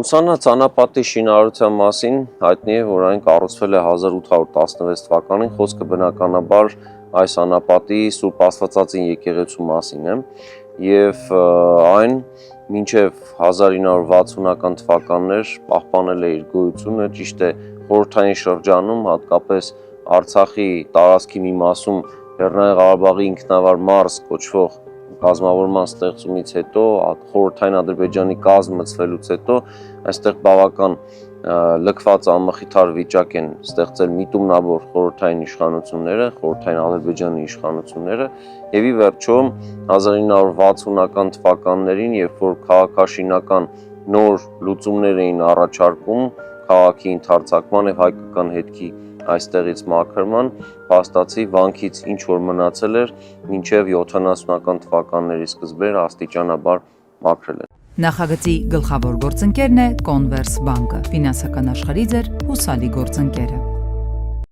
Ուսանած անապատի շինարարության մասին հայտնի է, որ այն կառուցվել է 1816 թվականին, խոսքը բնականաբար այս անապատի Սուրբ Աստվածածին եկեղեցու մասին է, եւ այն մինչև 1960-ական թվականներ պահպանել է իր գոյությունը, ճիշտ է խորհրդային շրջանում, հատկապես Արցախի տարածքի մի մասում Լեռնային Ղարաբաղի ինքնավար մարզ կոչվող կազմավորման ստեղծումից հետո, խորհրդային Ադրբեջանի կազմը ցվելուց հետո, այստեղ բավական լքված անմխիթար վիճակ են ստեղծել միտումնավոր խորհրդային իշխանությունները, խորհրդային Ադրբեջանի իշխանությունները, եւ ի վերջո 1960-ական թվականներին, երբ որ քաղաքաշինական նոր լուծումներ էին առաջարկում քաղաքի ընդարձակման եւ հայկական հետքի այստեղից մաքրման, փաստացի վանքից ինչ որ մնացել էր, մինչև 70-ական թվականների սկզբեր աստիճանաբար մաքրել են։ Նախագծի գլխավոր գործընկերն է Converse բանկը, ֆինանսական աշխարհի ձեր հուսալի գործընկերը։